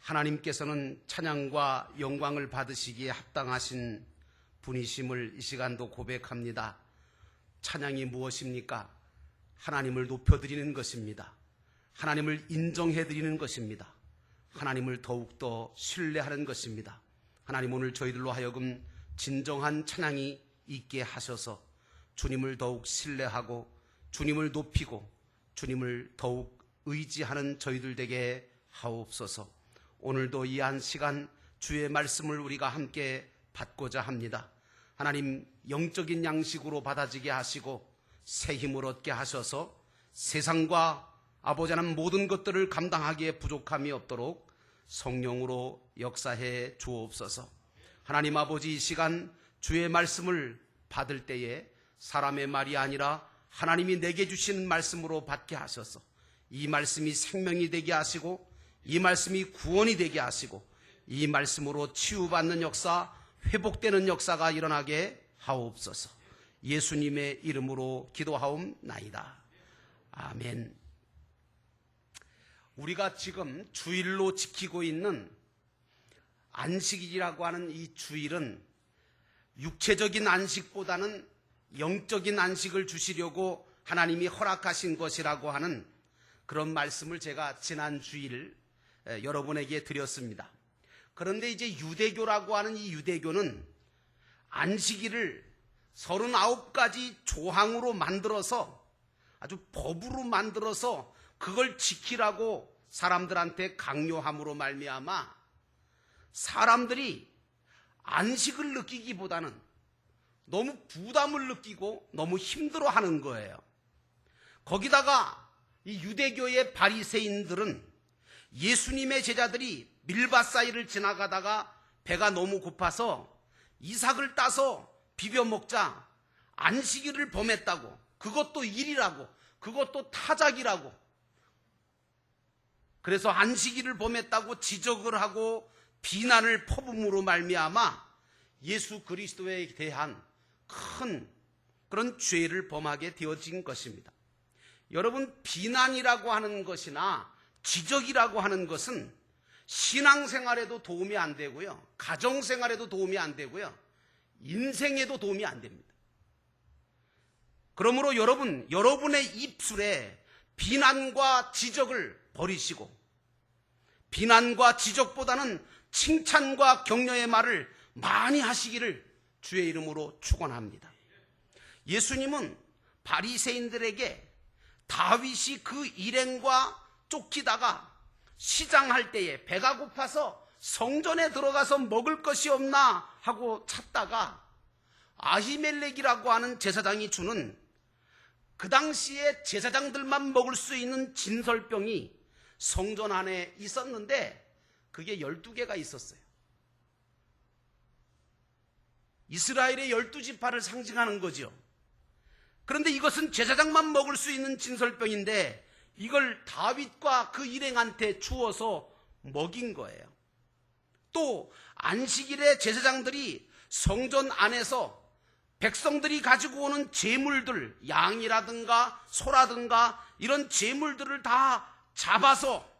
하나님께서는 찬양과 영광을 받으시기에 합당하신 분이심을 이 시간도 고백합니다. 찬양이 무엇입니까? 하나님을 높여드리는 것입니다. 하나님을 인정해드리는 것입니다. 하나님을 더욱더 신뢰하는 것입니다. 하나님, 오늘 저희들로 하여금 진정한 찬양이 있게 하셔서 주님을 더욱 신뢰하고 주님을 높이고 주님을 더욱 의지하는 저희들 되게 하옵소서. 오늘도 이 한 시간 주의 말씀을 우리가 함께 받고자 합니다. 하나님, 영적인 양식으로 받아지게 하시고 새 힘을 얻게 하셔서 세상과 아버지 하나님 모든 것들을 감당하기에 부족함이 없도록 성령으로 역사해 주옵소서. 하나님 아버지, 이 시간 주의 말씀을 받을 때에 사람의 말이 아니라 하나님이 내게 주신 말씀으로 받게 하셔서 이 말씀이 생명이 되게 하시고 이 말씀이 구원이 되게 하시고 이 말씀으로 치유받는 역사, 회복되는 역사가 일어나게 하옵소서. 예수님의 이름으로 기도하옵나이다. 아멘. 우리가 지금 주일로 지키고 있는 안식일이라고 하는 이 주일은 육체적인 안식보다는 영적인 안식을 주시려고 하나님이 허락하신 것이라고 하는 그런 말씀을 제가 지난 주일 여러분에게 드렸습니다. 그런데 이제 유대교라고 하는 이 유대교는 안식일을 39가지 조항으로 만들어서 아주 법으로 만들어서 그걸 지키라고 사람들한테 강요함으로 말미암아 사람들이 안식을 느끼기보다는 너무 부담을 느끼고 너무 힘들어하는 거예요. 거기다가 이 유대교의 바리새인들은 예수님의 제자들이 밀밭 사이를 지나가다가 배가 너무 고파서 이삭을 따서 비벼 먹자 안식일을 범했다고, 그것도 일이라고, 그것도 타작이라고, 그래서 안식일을 범했다고 지적을 하고 비난을 퍼붐으로 말미암아 예수 그리스도에 대한 큰 그런 죄를 범하게 되어진 것입니다. 여러분, 비난이라고 하는 것이나 지적이라고 하는 것은 신앙생활에도 도움이 안 되고요, 가정생활에도 도움이 안 되고요, 인생에도 도움이 안 됩니다. 그러므로 여러분의 입술에 비난과 지적을 버리시고 비난과 지적보다는 칭찬과 격려의 말을 많이 하시기를 주의 이름으로 축원합니다. 예수님은 바리새인들에게 다윗이 그 일행과 쫓기다가 시장할 때에 배가 고파서 성전에 들어가서 먹을 것이 없나 하고 찾다가 아히멜렉이라고 하는 제사장이 주는 그 당시에 제사장들만 먹을 수 있는 진설병이 성전 안에 있었는데 그게 12개가 있었어요. 이스라엘의 12지파를 상징하는 거죠. 그런데 이것은 제사장만 먹을 수 있는 진설병인데 이걸 다윗과 그 일행한테 주어서 먹인 거예요. 또 안식일에 제사장들이 성전 안에서 백성들이 가지고 오는 제물들, 양이라든가 소라든가 이런 제물들을 다 잡아서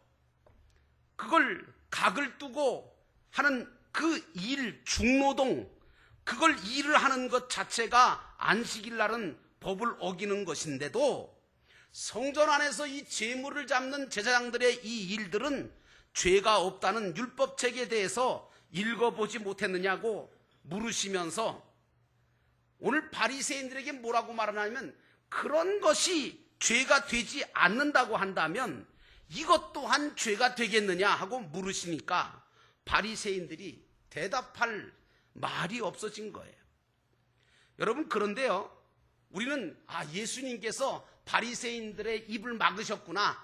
그걸 각을 두고 하는 그 일, 중노동, 그걸 일을 하는 것 자체가 안식일 날은 법을 어기는 것인데도 성전 안에서 이 제물을 잡는 제사장들의 이 일들은 죄가 없다는 율법책에 대해서 읽어보지 못했느냐고 물으시면서 오늘 바리새인들에게 뭐라고 말하냐면, 그런 것이 죄가 되지 않는다고 한다면 이것 또한 죄가 되겠느냐 하고 물으시니까 바리새인들이 대답할 말이 없어진 거예요. 여러분, 그런데요, 우리는 예수님께서 바리새인들의 입을 막으셨구나,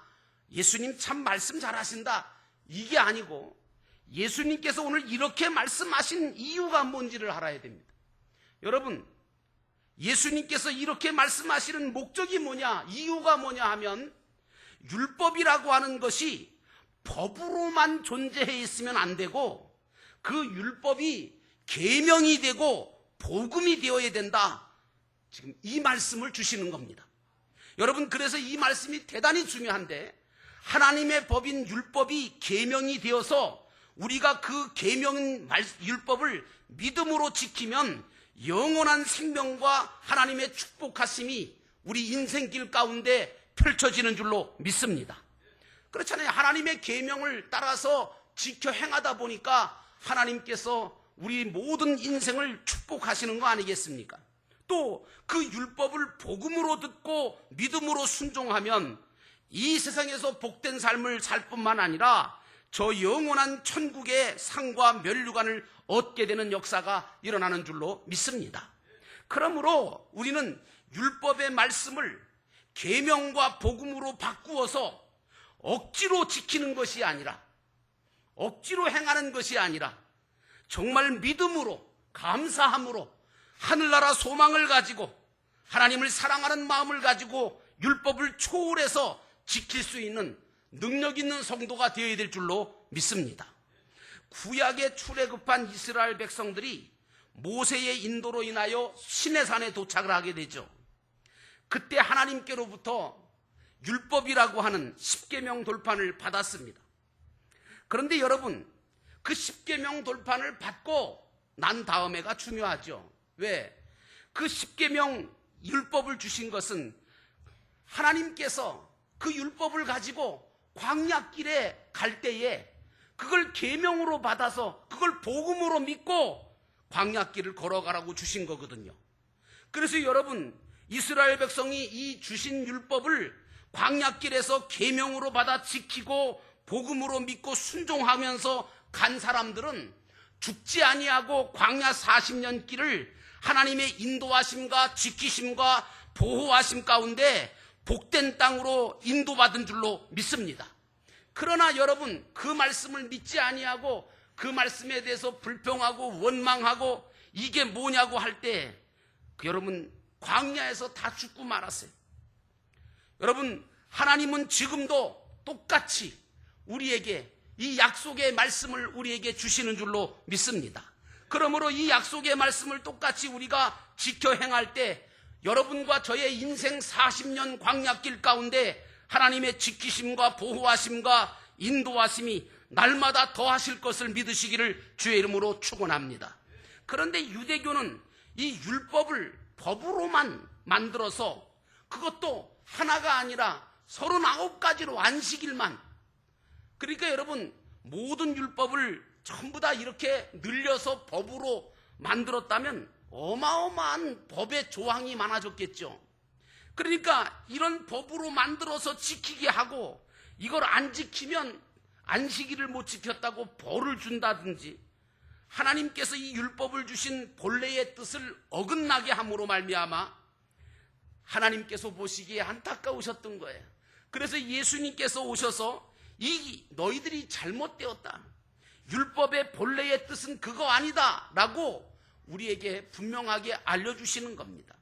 예수님 참 말씀 잘하신다, 이게 아니고 예수님께서 오늘 이렇게 말씀하신 이유가 뭔지를 알아야 됩니다. 여러분, 예수님께서 이렇게 말씀하시는 목적이 뭐냐, 이유가 뭐냐 하면 율법이라고 하는 것이 법으로만 존재해 있으면 안 되고 그 율법이 계명이 되고 복음이 되어야 된다, 지금 이 말씀을 주시는 겁니다. 여러분, 그래서 이 말씀이 대단히 중요한데 하나님의 법인 율법이 계명이 되어서 우리가 그 계명 율법을 믿음으로 지키면 영원한 생명과 하나님의 축복하심이 우리 인생길 가운데 펼쳐지는 줄로 믿습니다. 그렇잖아요. 하나님의 계명을 따라서 지켜 행하다 보니까 하나님께서 우리 모든 인생을 축복하시는 거 아니겠습니까? 또 그 율법을 복음으로 듣고 믿음으로 순종하면 이 세상에서 복된 삶을 살 뿐만 아니라 저 영원한 천국의 상과 면류관을 얻게 되는 역사가 일어나는 줄로 믿습니다. 그러므로 우리는 율법의 말씀을 계명과 복음으로 바꾸어서 억지로 지키는 것이 아니라, 억지로 행하는 것이 아니라 정말 믿음으로, 감사함으로 하늘나라 소망을 가지고 하나님을 사랑하는 마음을 가지고 율법을 초월해서 지킬 수 있는 능력 있는 성도가 되어야 될 줄로 믿습니다. 구약에 출애굽한 이스라엘 백성들이 모세의 인도로 인하여 시내산에 도착을 하게 되죠. 그때 하나님께로부터 율법이라고 하는 십계명 돌판을 받았습니다. 그런데 여러분, 그 십계명 돌판을 받고 난 다음에가 중요하죠. 왜? 그 십계명 율법을 주신 것은 하나님께서 그 율법을 가지고 광야길에 갈 때에 그걸 계명으로 받아서 그걸 복음으로 믿고 광야길을 걸어가라고 주신 거거든요. 그래서 여러분, 이스라엘 백성이 이 주신 율법을 광야길에서 계명으로 받아 지키고 복음으로 믿고 순종하면서 간 사람들은 죽지 아니하고 광야 40년 길을 하나님의 인도하심과 지키심과 보호하심 가운데 복된 땅으로 인도받은 줄로 믿습니다. 그러나 여러분, 그 말씀을 믿지 아니하고 그 말씀에 대해서 불평하고 원망하고 이게 뭐냐고 할 때 여러분, 광야에서 다 죽고 말았어요. 여러분, 하나님은 지금도 똑같이 우리에게 이 약속의 말씀을 우리에게 주시는 줄로 믿습니다. 그러므로 이 약속의 말씀을 똑같이 우리가 지켜 행할 때 여러분과 저의 인생 40년 광야길 가운데 하나님의 지키심과 보호하심과 인도하심이 날마다 더하실 것을 믿으시기를 주의 이름으로 축원합니다. 그런데 유대교는 이 율법을 법으로만 만들어서 그것도 하나가 아니라 39가지로 안식일만, 그러니까 여러분, 모든 율법을 전부 다 이렇게 늘려서 법으로 만들었다면 어마어마한 법의 조항이 많아졌겠죠. 그러니까 이런 법으로 만들어서 지키게 하고 이걸 안 지키면 안식일을 못 지켰다고 벌을 준다든지 하나님께서 이 율법을 주신 본래의 뜻을 어긋나게 함으로 말미암아 하나님께서 보시기에 안타까우셨던 거예요. 그래서 예수님께서 오셔서 이 너희들이 잘못되었다, 율법의 본래의 뜻은 그거 아니다 라고 우리에게 분명하게 알려주시는 겁니다.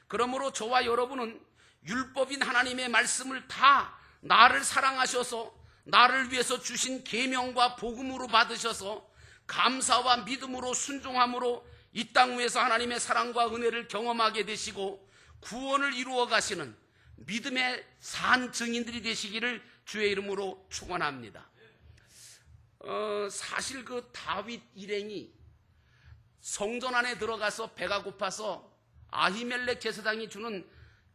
그러므로 저와 여러분은 율법인 하나님의 말씀을 다 나를 사랑하셔서 나를 위해서 주신 계명과 복음으로 받으셔서 감사와 믿음으로 순종함으로 이 땅 위에서 하나님의 사랑과 은혜를 경험하게 되시고 구원을 이루어 가시는 믿음의 산 증인들이 되시기를 주의 이름으로 축원합니다. 사실 그 다윗 일행이 성전 안에 들어가서 배가 고파서 아히멜렉 제사장이 주는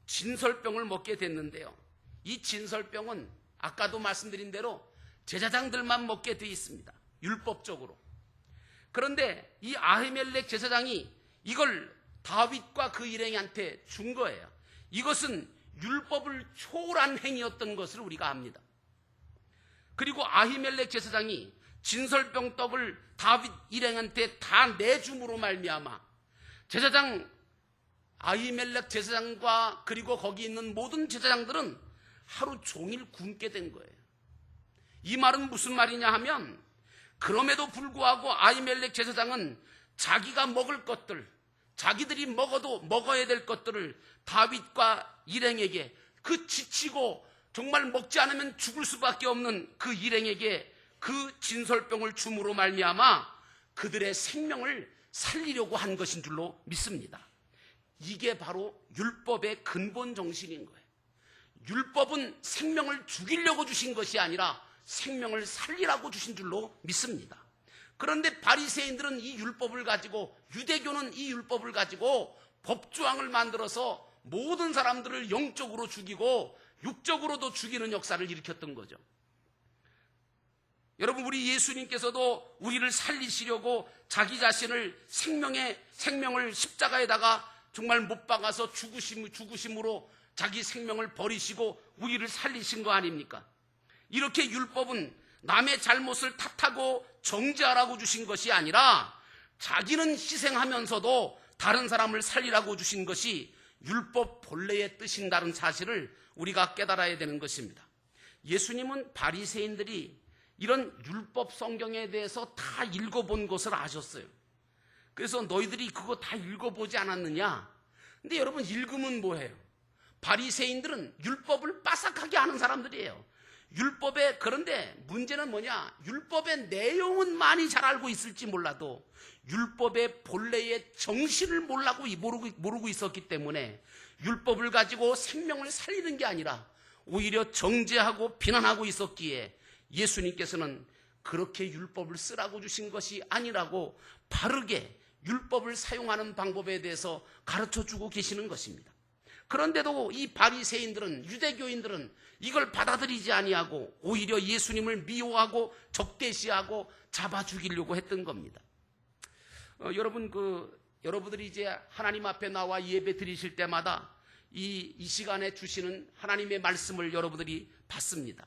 진설병을 먹게 됐는데요. 이 진설병은 아까도 말씀드린 대로 제사장들만 먹게 되어 있습니다. 율법적으로. 그런데 이 아히멜렉 제사장이 이걸 다윗과 그 일행한테 준 거예요. 이것은 율법을 초월한 행위였던 것을 우리가 압니다. 그리고 아히멜렉 제사장이 진설병 떡을 다윗 일행한테 다 내줌으로 말미암아 제사장 아히멜렉 제사장과 그리고 거기 있는 모든 제사장들은 하루 종일 굶게 된 거예요. 이 말은 무슨 말이냐 하면, 그럼에도 불구하고 아히멜렉 제사장은 자기가 먹을 것들, 자기들이 먹어도 먹어야 될 것들을 다윗과 일행에게, 그 지치고 정말 먹지 않으면 죽을 수밖에 없는 그 일행에게 그 진설병을 줌으로 말미암아 그들의 생명을 살리려고 한 것인 줄로 믿습니다. 이게 바로 율법의 근본 정신인 거예요. 율법은 생명을 죽이려고 주신 것이 아니라 생명을 살리라고 주신 줄로 믿습니다. 그런데 바리새인들은 이 율법을 가지고, 유대교는 이 율법을 가지고 법조항을 만들어서 모든 사람들을 영적으로 죽이고 육적으로도 죽이는 역사를 일으켰던 거죠. 여러분, 우리 예수님께서도 우리를 살리시려고 자기 자신을 생명을 십자가에다가 정말 못 박아서 죽으심으로 자기 생명을 버리시고 우리를 살리신 거 아닙니까? 이렇게 율법은 남의 잘못을 탓하고 정죄하라고 주신 것이 아니라 자기는 희생하면서도 다른 사람을 살리라고 주신 것이 율법 본래의 뜻인다는 사실을 우리가 깨달아야 되는 것입니다. 예수님은 바리새인들이 이런 율법 성경에 대해서 다 읽어본 것을 아셨어요. 그래서 너희들이 그거 다 읽어보지 않았느냐? 근데 여러분, 읽으면 뭐해요? 바리새인들은 율법을 빠삭하게 아는 사람들이에요. 그런데 문제는 뭐냐? 율법의 내용은 많이 잘 알고 있을지 몰라도 율법의 본래의 정신을 모르고 있었기 때문에 율법을 가지고 생명을 살리는 게 아니라 오히려 정죄하고 비난하고 있었기에 예수님께서는 그렇게 율법을 쓰라고 주신 것이 아니라고 바르게 율법을 사용하는 방법에 대해서 가르쳐주고 계시는 것입니다. 그런데도 이 바리새인들은, 유대교인들은 이걸 받아들이지 아니하고 오히려 예수님을 미워하고 적대시하고 잡아 죽이려고 했던 겁니다. 여러분들이 이제 하나님 앞에 나와 예배 드리실 때마다 이 시간에 주시는 하나님의 말씀을 여러분들이 받습니다.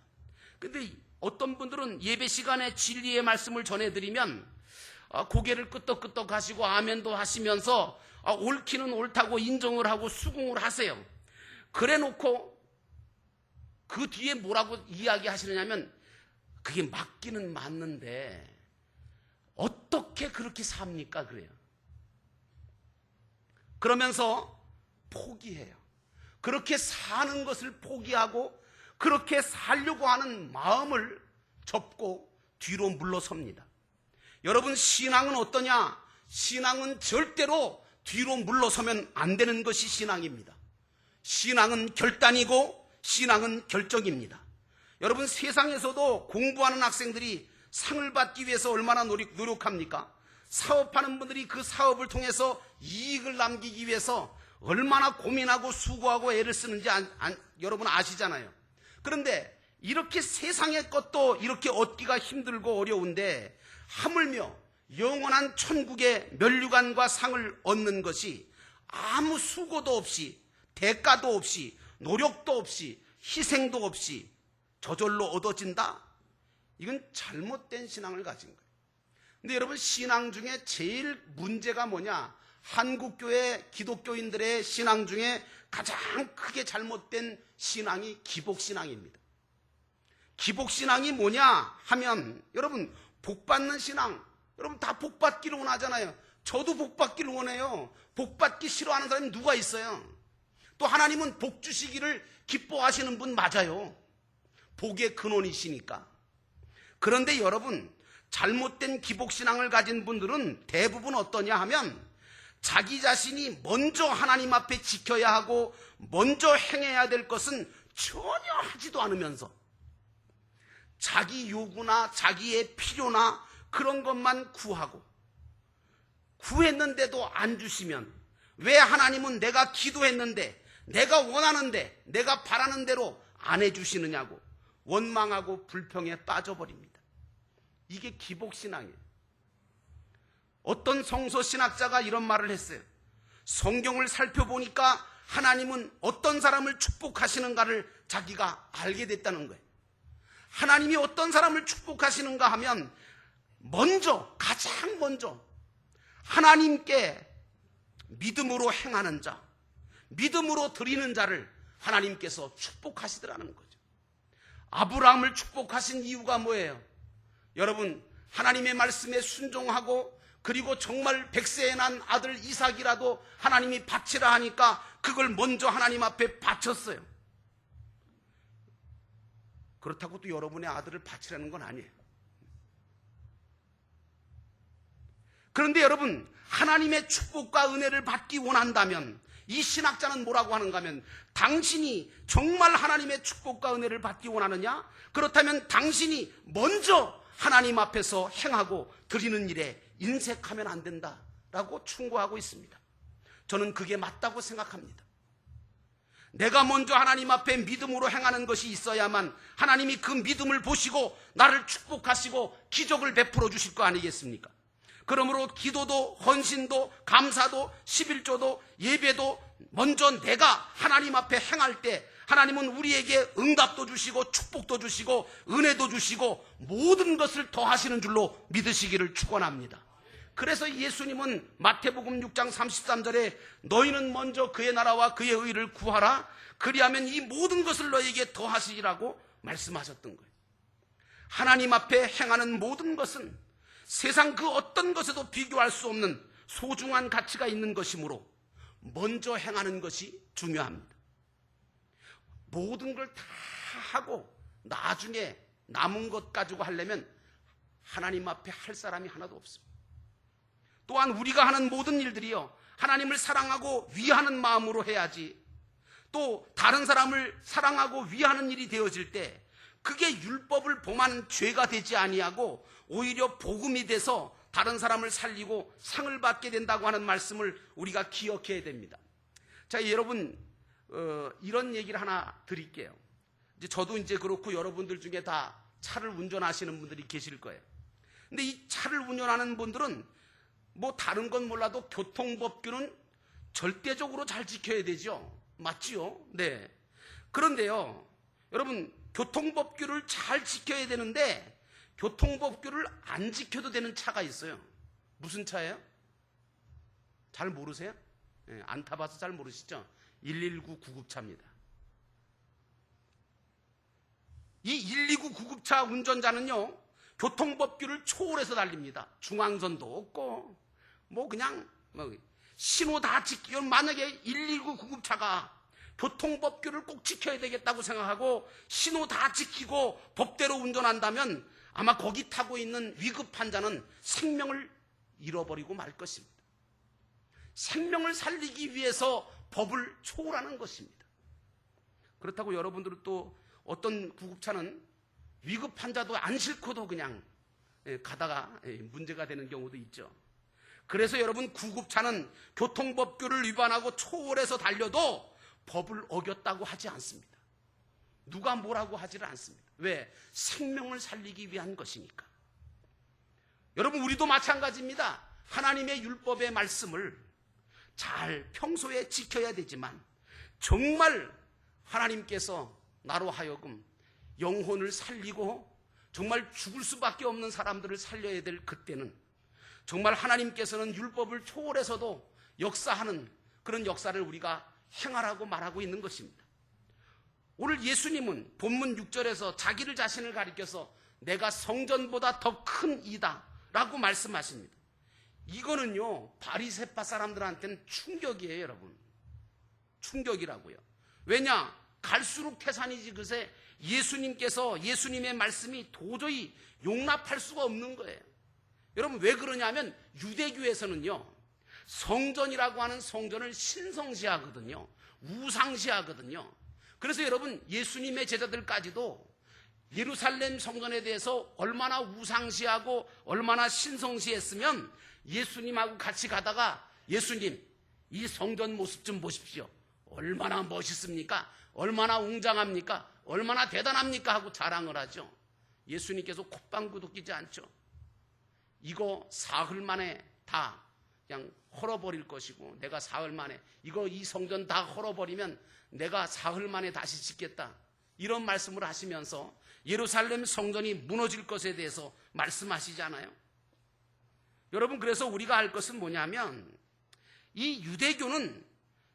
근데 어떤 분들은 예배 시간에 진리의 말씀을 전해드리면 고개를 끄덕끄덕 하시고 아멘도 하시면서 옳기는 옳다고 인정을 하고 수긍을 하세요. 그래 놓고 그 뒤에 뭐라고 이야기하시느냐면 그게 맞기는 맞는데 어떻게 그렇게 삽니까? 그래요. 그러면서 포기해요. 그렇게 사는 것을 포기하고 그렇게 살려고 하는 마음을 접고 뒤로 물러섭니다. 여러분, 신앙은 어떠냐? 신앙은 절대로 뒤로 물러서면 안 되는 것이 신앙입니다. 신앙은 결단이고 신앙은 결정입니다. 여러분, 세상에서도 공부하는 학생들이 상을 받기 위해서 얼마나 노력합니까? 사업하는 분들이 그 사업을 통해서 이익을 남기기 위해서 얼마나 고민하고 수고하고 애를 쓰는지 여러분 아시잖아요. 그런데 이렇게 세상의 것도 이렇게 얻기가 힘들고 어려운데 하물며 영원한 천국의 면류관과 상을 얻는 것이 아무 수고도 없이, 대가도 없이, 노력도 없이, 희생도 없이 저절로 얻어진다? 이건 잘못된 신앙을 가진 거예요. 근데 여러분, 신앙 중에 제일 문제가 뭐냐? 한국교회 기독교인들의 신앙 중에 가장 크게 잘못된 신앙이 기복신앙입니다. 기복신앙이 뭐냐 하면, 여러분, 복받는 신앙, 여러분 다 복받기를 원하잖아요. 저도 복받기를 원해요. 복받기 싫어하는 사람이 누가 있어요? 또 하나님은 복 주시기를 기뻐하시는 분 맞아요. 복의 근원이시니까. 그런데 여러분, 잘못된 기복신앙을 가진 분들은 대부분 어떠냐 하면 자기 자신이 먼저 하나님 앞에 지켜야 하고 먼저 행해야 될 것은 전혀 하지도 않으면서 자기 요구나 자기의 필요나 그런 것만 구하고, 구했는데도 안 주시면 왜 하나님은 내가 기도했는데, 내가 원하는데, 내가 바라는 대로 안 해주시느냐고 원망하고 불평에 빠져버립니다. 이게 기복신앙이에요. 어떤 성서신학자가 이런 말을 했어요. 성경을 살펴보니까 하나님은 어떤 사람을 축복하시는가를 자기가 알게 됐다는 거예요. 하나님이 어떤 사람을 축복하시는가 하면 가장 먼저 하나님께 믿음으로 행하는 자, 믿음으로 드리는 자를 하나님께서 축복하시더라는 거죠. 아브라함을 축복하신 이유가 뭐예요? 여러분, 하나님의 말씀에 순종하고 그리고 정말 100세에 난 아들 이삭이라도 하나님이 바치라 하니까 그걸 먼저 하나님 앞에 바쳤어요. 그렇다고 또 여러분의 아들을 바치라는 건 아니에요. 그런데 여러분, 하나님의 축복과 은혜를 받기 원한다면 이 신학자는 뭐라고 하는가 하면, 당신이 정말 하나님의 축복과 은혜를 받기 원하느냐? 그렇다면 당신이 먼저 하나님 앞에서 행하고 드리는 일에 인색하면 안 된다라고 충고하고 있습니다. 저는 그게 맞다고 생각합니다. 내가 먼저 하나님 앞에 믿음으로 행하는 것이 있어야만 하나님이 그 믿음을 보시고 나를 축복하시고 기적을 베풀어 주실 거 아니겠습니까? 그러므로 기도도 헌신도 감사도 11조도 예배도 먼저 내가 하나님 앞에 행할 때 하나님은 우리에게 응답도 주시고 축복도 주시고 은혜도 주시고 모든 것을 더하시는 줄로 믿으시기를 축원합니다. 그래서 예수님은 마태복음 6장 33절에 너희는 먼저 그의 나라와 그의 의를 구하라, 그리하면 이 모든 것을 너희에게 더하시리라고 말씀하셨던 거예요. 하나님 앞에 행하는 모든 것은 세상 그 어떤 것에도 비교할 수 없는 소중한 가치가 있는 것이므로 먼저 행하는 것이 중요합니다. 모든 걸 다 하고 나중에 남은 것 가지고 하려면 하나님 앞에 할 사람이 하나도 없습니다. 또한 우리가 하는 모든 일들이요, 하나님을 사랑하고 위하는 마음으로 해야지. 또 다른 사람을 사랑하고 위하는 일이 되어질 때 그게 율법을 범한 죄가 되지 아니하고 오히려 복음이 돼서 다른 사람을 살리고 상을 받게 된다고 하는 말씀을 우리가 기억해야 됩니다. 자, 여러분, 이런 얘기를 하나 드릴게요. 저도 이제 그렇고 여러분들 중에 다 차를 운전하시는 분들이 계실 거예요. 근데 이 차를 운전하는 분들은 뭐 다른 건 몰라도 교통법규는 절대적으로 잘 지켜야 되죠. 맞지요? 네. 그런데요, 여러분, 교통법규를 잘 지켜야 되는데 교통법규를 안 지켜도 되는 차가 있어요. 무슨 차예요? 잘 모르세요? 네, 안 타봐서 잘 모르시죠? 119 구급차입니다. 이 119 구급차 운전자는요, 교통법규를 초월해서 달립니다. 중앙선도 없고 뭐 그냥 신호 다 지키고, 만약에 119 구급차가 교통법규를 꼭 지켜야 되겠다고 생각하고 신호 다 지키고 법대로 운전한다면 아마 거기 타고 있는 위급 환자는 생명을 잃어버리고 말 것입니다. 생명을 살리기 위해서 법을 초월하는 것입니다. 그렇다고 여러분들은 또 어떤 구급차는 위급 환자도 안 싣고도 그냥 가다가 문제가 되는 경우도 있죠. 그래서 여러분, 구급차는 교통법규를 위반하고 초월해서 달려도 법을 어겼다고 하지 않습니다. 누가 뭐라고 하지를 않습니다. 왜? 생명을 살리기 위한 것이니까. 여러분, 우리도 마찬가지입니다. 하나님의 율법의 말씀을 잘 평소에 지켜야 되지만 정말 하나님께서 나로 하여금 영혼을 살리고 정말 죽을 수밖에 없는 사람들을 살려야 될 그때는 정말 하나님께서는 율법을 초월해서도 역사하는 그런 역사를 우리가 행하라고 말하고 있는 것입니다. 오늘 예수님은 본문 6절에서 자기를 자신을 가리켜서 내가 성전보다 더 큰 이다 라고 말씀하십니다. 이거는요, 바리새파 사람들한테는 충격이에요. 여러분, 충격이라고요. 왜냐? 갈수록 태산이지 그새 예수님께서, 예수님의 말씀이 도저히 용납할 수가 없는 거예요. 여러분, 왜 그러냐면 유대교에서는요, 성전이라고 하는 성전을 신성시하거든요. 우상시하거든요. 그래서 여러분, 예수님의 제자들까지도 예루살렘 성전에 대해서 얼마나 우상시하고 얼마나 신성시했으면 예수님하고 같이 가다가 예수님, 이 성전 모습 좀 보십시오. 얼마나 멋있습니까? 얼마나 웅장합니까? 얼마나 대단합니까? 하고 자랑을 하죠. 예수님께서 콧방구도 끼지 않죠. 이거 사흘 만에 다 그냥 헐어버릴 것이고, 내가 사흘 만에 이 성전 다 헐어버리면 내가 사흘 만에 다시 짓겠다, 이런 말씀을 하시면서 예루살렘 성전이 무너질 것에 대해서 말씀하시잖아요. 여러분, 그래서 우리가 알 것은 뭐냐면 이 유대교는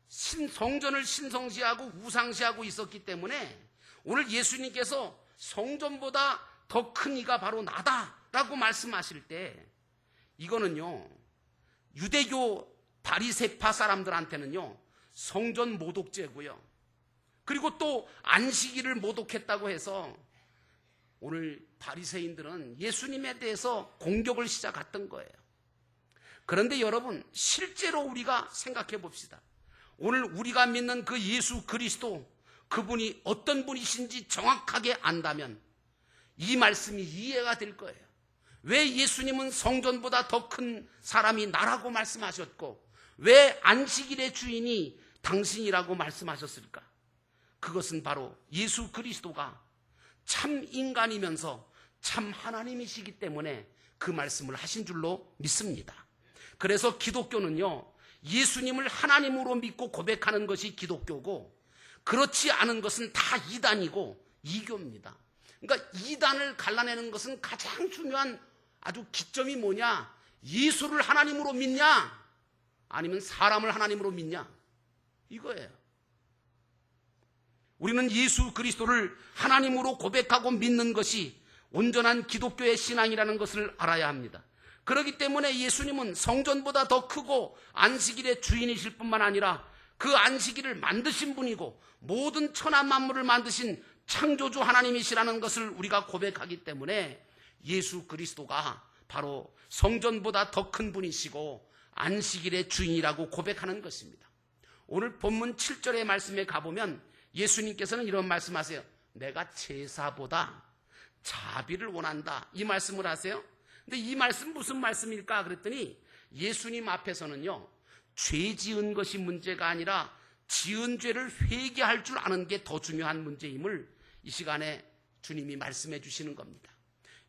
성전을 신성시하고 우상시하고 있었기 때문에 오늘 예수님께서 성전보다 더 큰 이가 바로 나다라고 말씀하실 때 이거는요, 유대교 바리새파 사람들한테는요, 성전 모독죄고요. 그리고 또 안식일을 모독했다고 해서 오늘 바리새인들은 예수님에 대해서 공격을 시작했던 거예요. 그런데 여러분, 실제로 우리가 생각해 봅시다. 오늘 우리가 믿는 그 예수 그리스도, 그분이 어떤 분이신지 정확하게 안다면 이 말씀이 이해가 될 거예요. 왜 예수님은 성전보다 더 큰 사람이 나라고 말씀하셨고 왜 안식일의 주인이 당신이라고 말씀하셨을까? 그것은 바로 예수 그리스도가 참 인간이면서 참 하나님이시기 때문에 그 말씀을 하신 줄로 믿습니다. 그래서 기독교는요, 예수님을 하나님으로 믿고 고백하는 것이 기독교고 그렇지 않은 것은 다 이단이고 이교입니다. 그러니까 이단을 갈라내는 것은 가장 중요한 아주 기점이 뭐냐? 예수를 하나님으로 믿냐? 아니면 사람을 하나님으로 믿냐? 이거예요. 우리는 예수 그리스도를 하나님으로 고백하고 믿는 것이 온전한 기독교의 신앙이라는 것을 알아야 합니다. 그렇기 때문에 예수님은 성전보다 더 크고 안식일의 주인이실 뿐만 아니라 그 안식일을 만드신 분이고 모든 천하 만물을 만드신 창조주 하나님이시라는 것을 우리가 고백하기 때문에 예수 그리스도가 바로 성전보다 더 큰 분이시고 안식일의 주인이라고 고백하는 것입니다. 오늘 본문 7절의 말씀에 가보면 예수님께서는 이런 말씀하세요. 내가 제사보다 자비를 원한다, 이 말씀을 하세요. 근데 이 말씀 무슨 말씀일까 그랬더니 예수님 앞에서는요, 죄 지은 것이 문제가 아니라 지은 죄를 회개할 줄 아는 게 더 중요한 문제임을 이 시간에 주님이 말씀해 주시는 겁니다.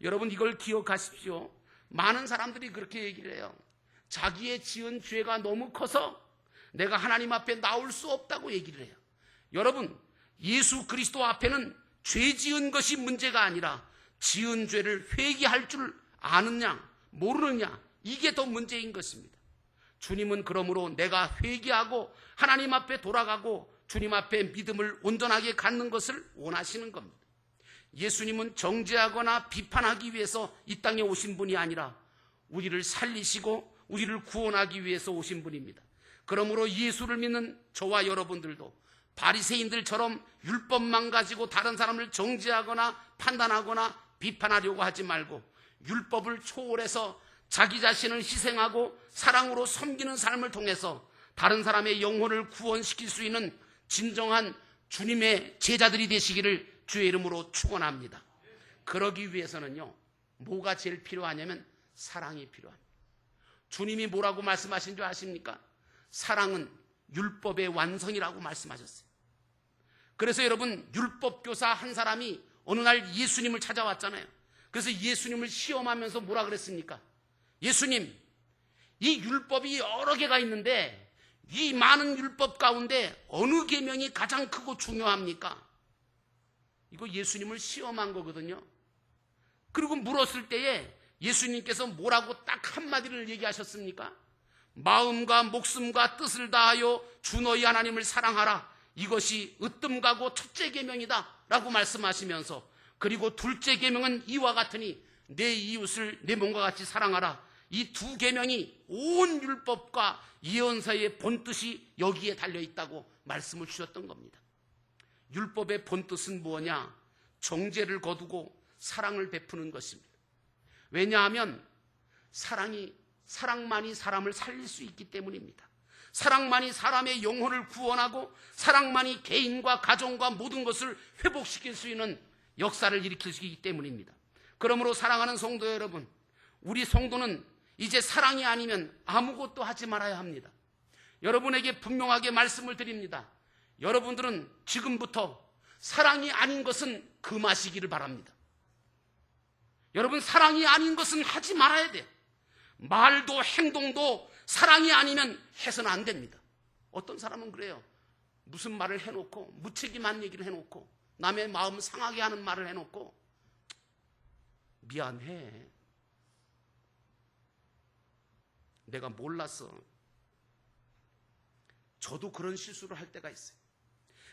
여러분, 이걸 기억하십시오. 많은 사람들이 그렇게 얘기를 해요. 자기의 지은 죄가 너무 커서 내가 하나님 앞에 나올 수 없다고 얘기를 해요. 여러분, 예수 그리스도 앞에는 죄 지은 것이 문제가 아니라 지은 죄를 회개할 줄 아느냐 모르느냐, 이게 더 문제인 것입니다. 주님은 그러므로 내가 회개하고 하나님 앞에 돌아가고 주님 앞에 믿음을 온전하게 갖는 것을 원하시는 겁니다. 예수님은 정죄하거나 비판하기 위해서 이 땅에 오신 분이 아니라 우리를 살리시고 우리를 구원하기 위해서 오신 분입니다. 그러므로 예수를 믿는 저와 여러분들도 바리새인들처럼 율법만 가지고 다른 사람을 정죄하거나 판단하거나 비판하려고 하지 말고 율법을 초월해서 자기 자신을 희생하고 사랑으로 섬기는 삶을 통해서 다른 사람의 영혼을 구원시킬 수 있는 진정한 주님의 제자들이 되시기를 주의 이름으로 축원합니다. 그러기 위해서는요, 뭐가 제일 필요하냐면 사랑이 필요합니다. 주님이 뭐라고 말씀하신 줄 아십니까? 사랑은 율법의 완성이라고 말씀하셨어요. 그래서 여러분, 율법교사 한 사람이 어느 날 예수님을 찾아왔잖아요. 그래서 예수님을 시험하면서 뭐라 그랬습니까? 예수님, 이 율법이 여러 개가 있는데 이 많은 율법 가운데 어느 계명이 가장 크고 중요합니까? 이거 예수님을 시험한 거거든요. 그리고 물었을 때에 예수님께서 뭐라고 딱 한마디를 얘기하셨습니까? 마음과 목숨과 뜻을 다하여 주 너희 하나님을 사랑하라, 이것이 으뜸가고 첫째 계명이다 라고 말씀하시면서, 그리고 둘째 계명은 이와 같으니 내 이웃을 내 몸과 같이 사랑하라, 이 두 계명이 온 율법과 예언서의 본뜻이 여기에 달려있다고 말씀을 주셨던 겁니다. 율법의 본뜻은 뭐냐? 정죄를 거두고 사랑을 베푸는 것입니다. 왜냐하면 사랑만이 사람을 살릴 수 있기 때문입니다. 사랑만이 사람의 영혼을 구원하고 사랑만이 개인과 가정과 모든 것을 회복시킬 수 있는 역사를 일으킬 수 있기 때문입니다. 그러므로 사랑하는 성도 여러분, 우리 성도는 이제 사랑이 아니면 아무것도 하지 말아야 합니다. 여러분에게 분명하게 말씀을 드립니다. 여러분들은 지금부터 사랑이 아닌 것은 금하시기를 바랍니다. 여러분, 사랑이 아닌 것은 하지 말아야 돼요. 말도 행동도 사랑이 아니면 해서는 안 됩니다. 어떤 사람은 그래요. 무슨 말을 해놓고 무책임한 얘기를 해놓고 남의 마음 상하게 하는 말을 해놓고 미안해, 내가 몰랐어. 저도 그런 실수를 할 때가 있어요.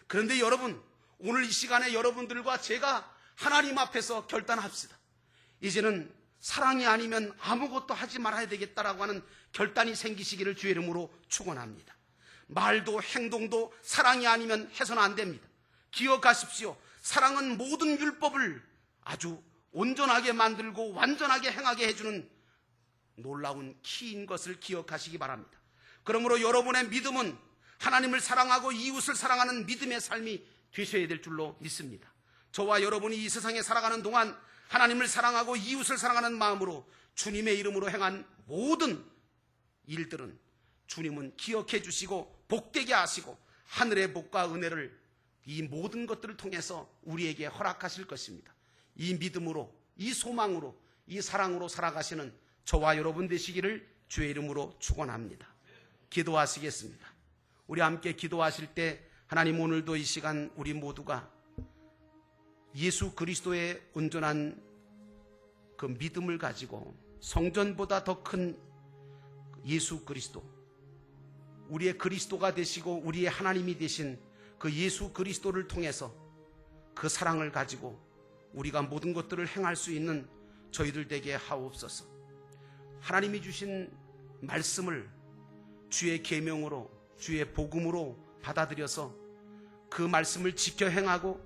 그런데 여러분, 오늘 이 시간에 여러분들과 제가 하나님 앞에서 결단합시다. 이제는 사랑이 아니면 아무것도 하지 말아야 되겠다라고 하는 결단이 생기시기를 주의 이름으로 축원합니다. 말도 행동도 사랑이 아니면 해서는 안 됩니다. 기억하십시오. 사랑은 모든 율법을 아주 온전하게 만들고 완전하게 행하게 해주는 놀라운 키인 것을 기억하시기 바랍니다. 그러므로 여러분의 믿음은 하나님을 사랑하고 이웃을 사랑하는 믿음의 삶이 되셔야 될 줄로 믿습니다. 저와 여러분이 이 세상에 살아가는 동안 하나님을 사랑하고 이웃을 사랑하는 마음으로 주님의 이름으로 행한 모든 일들은 주님은 기억해 주시고 복되게 하시고 하늘의 복과 은혜를 이 모든 것들을 통해서 우리에게 허락하실 것입니다. 이 믿음으로, 이 소망으로, 이 사랑으로 살아가시는 저와 여러분 되시기를 주의 이름으로 축원합니다. 기도하시겠습니다. 우리 함께 기도하실 때 하나님, 오늘도 이 시간 우리 모두가 예수 그리스도의 온전한 그 믿음을 가지고 성전보다 더 큰 예수 그리스도, 우리의 그리스도가 되시고 우리의 하나님이 되신 그 예수 그리스도를 통해서 그 사랑을 가지고 우리가 모든 것들을 행할 수 있는 저희들 되게 하옵소서. 하나님이 주신 말씀을 주의 계명으로, 주의 복음으로 받아들여서 그 말씀을 지켜 행하고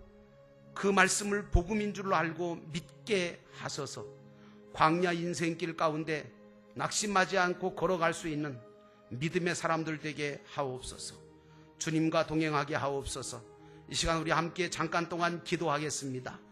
그 말씀을 복음인 줄로 알고 믿게 하소서. 광야 인생길 가운데 낙심하지 않고 걸어갈 수 있는 믿음의 사람들 되게 하옵소서. 주님과 동행하게 하옵소서. 이 시간 우리 함께 잠깐 동안 기도하겠습니다.